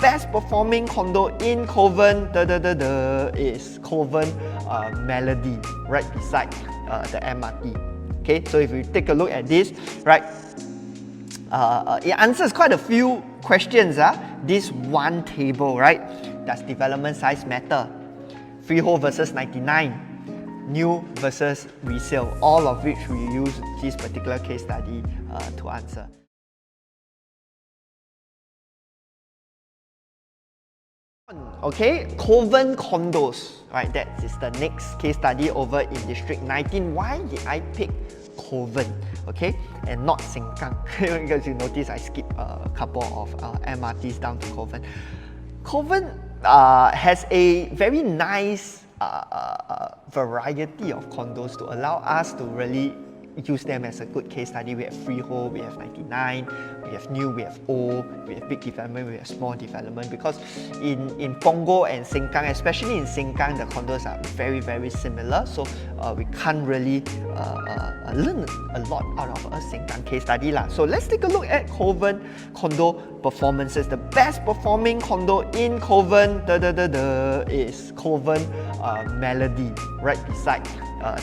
best performing condo in Kovan is Kovan Melody, right beside the MRT. Okay, so if you take a look at this, right, it answers quite a few questions. This one table, right? Does development size matter? Freehold versus 99, new versus resale, all of which we use this particular case study to answer. Okay, Kovan condos, right? That is the next case study over in District 19. Why did I pick Kovan, okay, and not Sengkang? Because you notice I skipped a couple of MRTs down to Kovan. Kovan has a very nice variety of condos to allow us to really use them as a good case study. We have Freehold, we have 99, we have new, we have old, we have big development, we have small development. Because in Punggol and Sengkang, especially in Sengkang, the condos are very, very similar. So we can't really learn a lot out of a Sengkang case study. So let's take a look at Kovan condo performances. The best performing condo in Kovan is Kovan Melody, right beside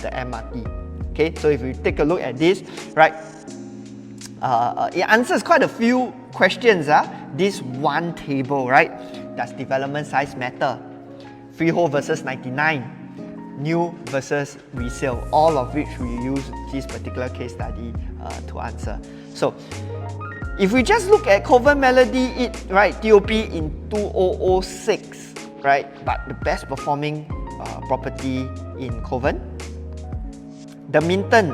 the MRT. Okay, so if you take a look at this, right, it answers quite a few questions. This one table, right? Does development size matter? Freehold versus 99, new versus resale, all of which we use this particular case study to answer. So if we just look at Kovan Melody, right, TOP in 2006, right, but the best performing property in Kovan, the Minton,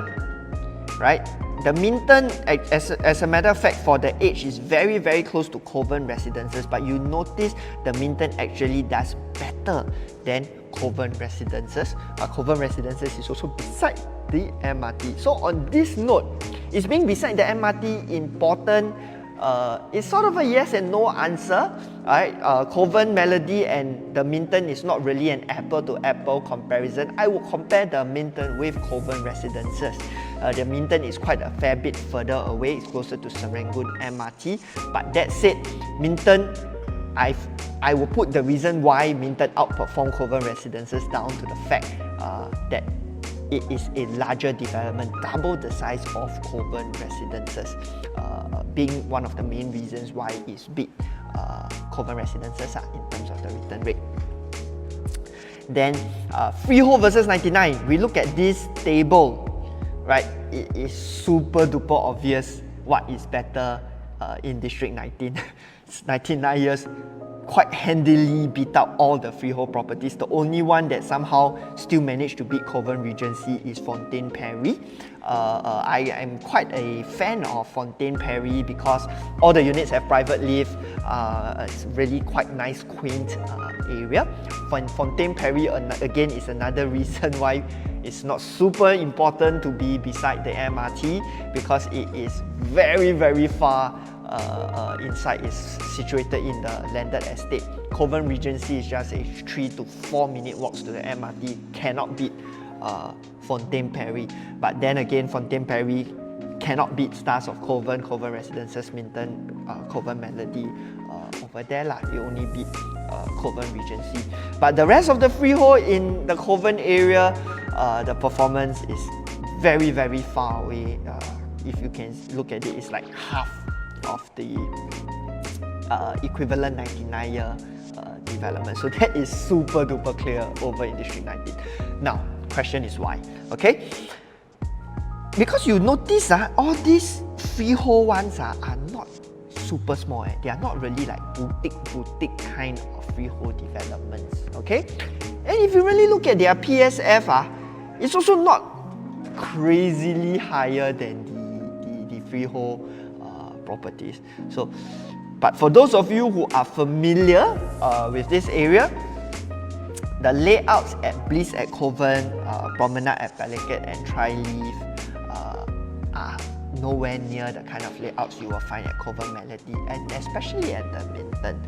right? The Minton, as a matter of fact, for the age, is very, very close to Kovan Residences, but you notice the Minton actually does better than Kovan Residences. Kovan Residences is also beside the MRT. So on this note, is being beside the MRT important? It's sort of a yes and no answer. Right? Kovan Melody and the Minton is not really an apple-to-apple comparison. I would compare the Minton with Kovan Residences. The Minton is quite a fair bit further away. It's closer to Serangoon MRT. But that said, Minton, I will put the reason why Minton outperformed Kovan Residences down to the fact that it is a larger development, double the size of Kovan Residences, being one of the main reasons why it's beat Kovan Residences in terms of the return rate. Then Freehold versus 99, we look at this table, right? It is super duper obvious what is better in District 19. 99 years, quite handily beat out all the freehold properties. The only one that somehow still managed to beat Kovan Regency is Fontaine Perry. I am quite a fan of Fontaine Perry because all the units have private lift. It's really quite nice, quaint area. Fontaine Perry again is another reason why it's not super important to be beside the MRT, because it is very, very far inside. Is situated in the landed estate. Kovan Regency is just a 3 to 4 minute walks to the MRT. Cannot beat Fontaine Perry. But then again, Fontaine Perry cannot beat stars of Kovan, Kovan Residences, Minton, Kovan Melody over there. They only beat Kovan Regency. But the rest of the freehold in the Kovan area, the performance is very, very far away. If you can look at it, it's like half of the equivalent 99-year development. So that is super duper clear over in District 19. Now, question is why? Okay, because you notice all these freehold ones are not super small. They are not really like boutique kind of freehold developments. Okay, and if you really look at their PSF, it's also not crazily higher than the freehold properties. So, but for those of you who are familiar with this area, the layouts at Bliss at Kovan, Promenade at Pelican and Trilive are nowhere near the kind of layouts you will find at Kovan Melody, and especially at the Minton.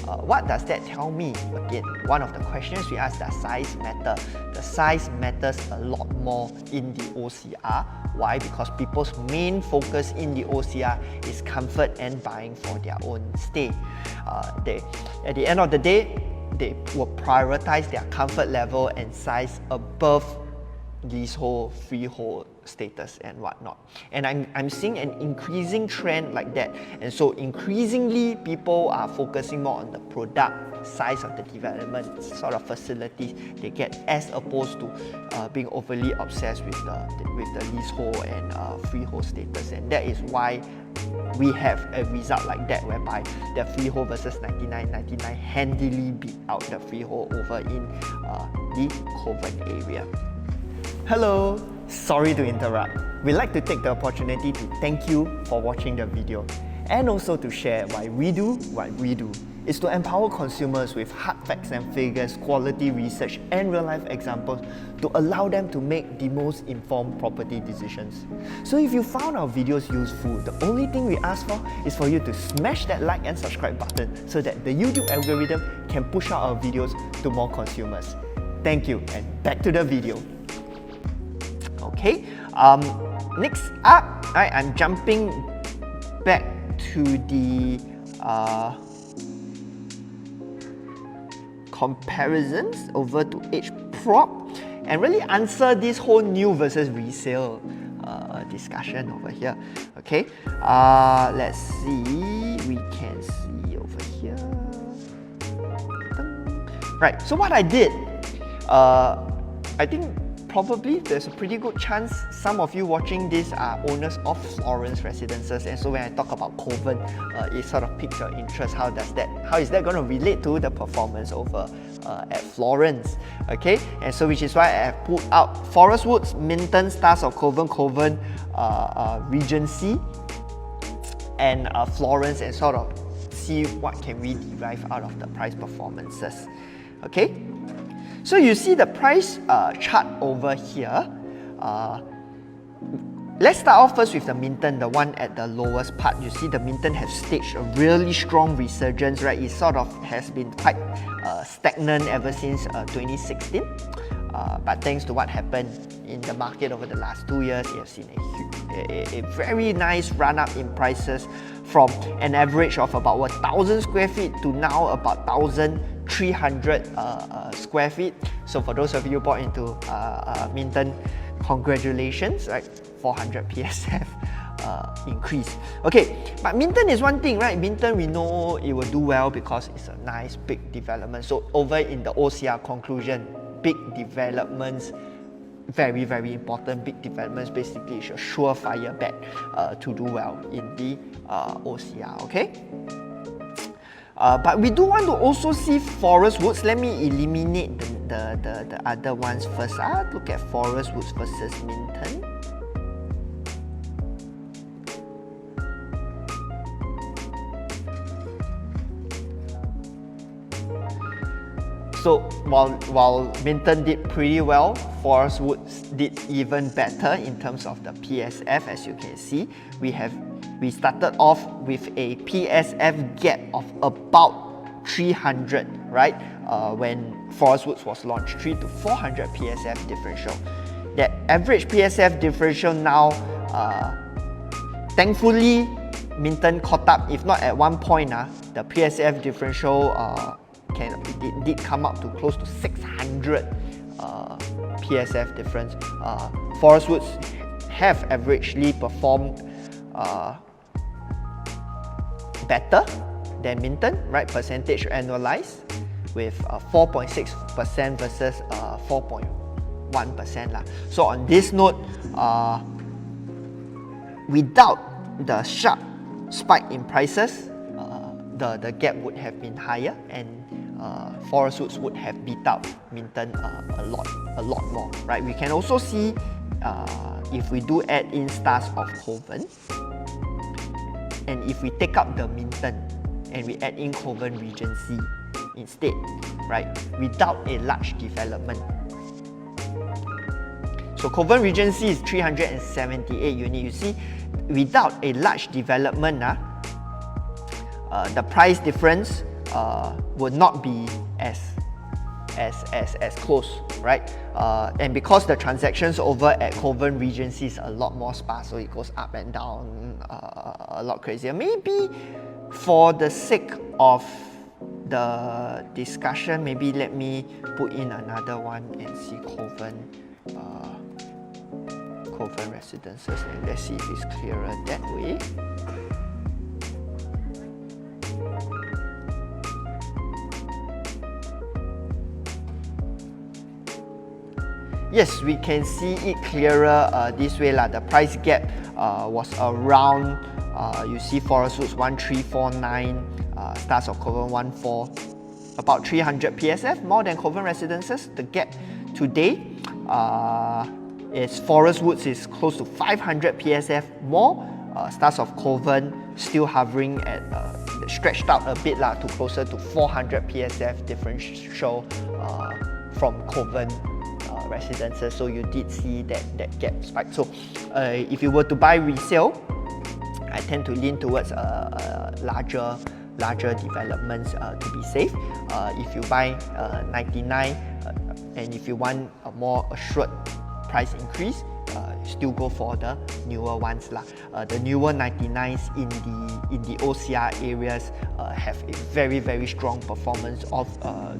What does that tell me? Again, one of the questions we ask, does size matter? The size matters a lot more in the OCR. Why? Because people's main focus in the OCR is comfort and buying for their own stay. At the end of the day, they will prioritize their comfort level and size above leasehold, freehold status and whatnot. And I'm seeing an increasing trend like that. And so increasingly, people are focusing more on the product size of the development, sort of facilities they get, as opposed to being overly obsessed with the leasehold and freehold status. And that is why we have a result like that, whereby the freehold versus 99.99 handily beat out the freehold over in the Kovan area. Hello, sorry to interrupt. We'd like to take the opportunity to thank you for watching the video and also to share why we do what we do. Is to empower consumers with hard facts and figures, quality research and real-life examples to allow them to make the most informed property decisions. So if you found our videos useful, the only thing we ask for is for you to smash that like and subscribe button so that the YouTube algorithm can push out our videos to more consumers. Thank you, and back to the video. Okay, next up, I'm jumping back to the comparisons over to H prop and really answer this whole new versus resale discussion over here. Okay, let's see, we can see over here. Right, so what I did, I think probably there's a pretty good chance some of you watching this are owners of Florence Residences, and so when I talk about Kovan, it sort of piques your interest. How is that going to relate to the performance over at Florence? Okay, and so which is why I have pulled out Forest Woods, Minton, Stars of Kovan, Kovan Regency, and Florence, and sort of see what can we derive out of the price performances. Okay. So you see the price chart over here. Let's start off first with the Minton, the one at the lowest part. You see the Minton has staged a really strong resurgence, right? It sort of has been quite stagnant ever since 2016. But thanks to what happened in the market over the last 2 years, you have seen a very nice run up in prices from an average of about 1,000 square feet to now about 1,300 square feet. So for those of you bought into Minton, congratulations, right? 400 PSF increase. Okay, but Minton is one thing, right? Minton, we know it will do well because it's a nice big development. So over in the OCR conclusion, big developments, very, very important. Big developments basically is a surefire bet to do well in the OCR, okay? But we do want to also see Forest Woods. Let me eliminate the other ones first. Look at Forest Woods versus Minton. So while Minton did pretty well, Forest Woods did even better in terms of the PSF. As you can see, we started off with a PSF gap of about 300, right? When Forest Woods was launched, 300 to 400 PSF differential. That average PSF differential now, thankfully, Minton caught up. If not at one point, the PSF differential it did come up to close to 600 PSF difference. Forest Woods have averagely performed better than Minton, right? Percentage annualized with 4.6% versus 4.1%. So on this note, without the sharp spike in prices, the gap would have been higher, and Forest Woods would have beat out Minton a lot more, right? We can also see if we do add in Stars of Kovan, and if we take up the Minton and we add in Kovan Regency instead, right? Without a large development. So Kovan Regency is 378 units. You see, without a large development, the price difference would not be as close, right? And because the transactions over at Kovan Regency is a lot more sparse, so it goes up and down a lot crazier. Maybe for the sake of the discussion, maybe let me put in another one and see Kovan Residences, and let's see if it's clearer that way. Yes, we can see it clearer this way. The price gap was around, you see Forest Woods 1349, Stars of Kovan 14, about 300 PSF, more than Kovan Residences. The gap today is Forest Woods is close to 500 PSF more, Stars of Kovan still hovering at, stretched out a bit to closer to 400 PSF differential from Kovan Residences, so you did see that gap spike. So if you were to buy resale, I tend to lean towards larger developments to be safe. If you buy 99 and if you want a more assured price increase, still go for the newer ones the newer 99s in the OCR areas have a very strong performance of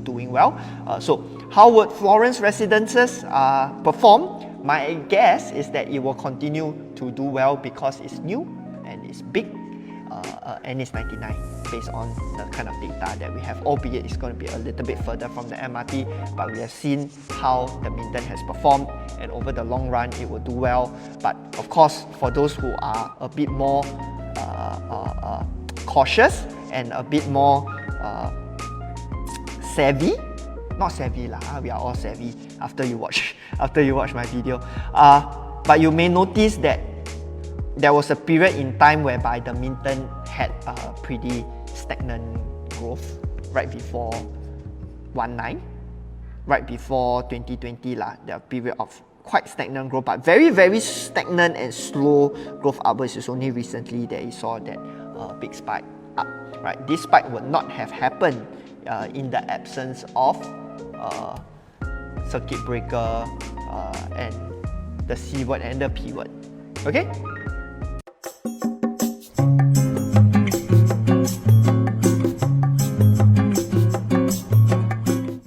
doing well. So how would Florence Residences perform? My guess is that it will continue to do well because it's new and it's big and it's 99 based on the kind of data that we have, albeit it's going to be a little bit further from the MRT, but we have seen how the Minton has performed, and over the long run it will do well. But of course, for those who are a bit more cautious and a bit more savvy, not savvy we are all savvy after you watch my video, but you may notice that there was a period in time whereby the Minton had a pretty stagnant growth right before 19, right before 2020 the period of quite stagnant growth, but very stagnant and slow growth upwards. It's only recently that you saw that big spike up, right? This spike would not have happened in the absence of circuit breaker and the C word and the P word. Okay?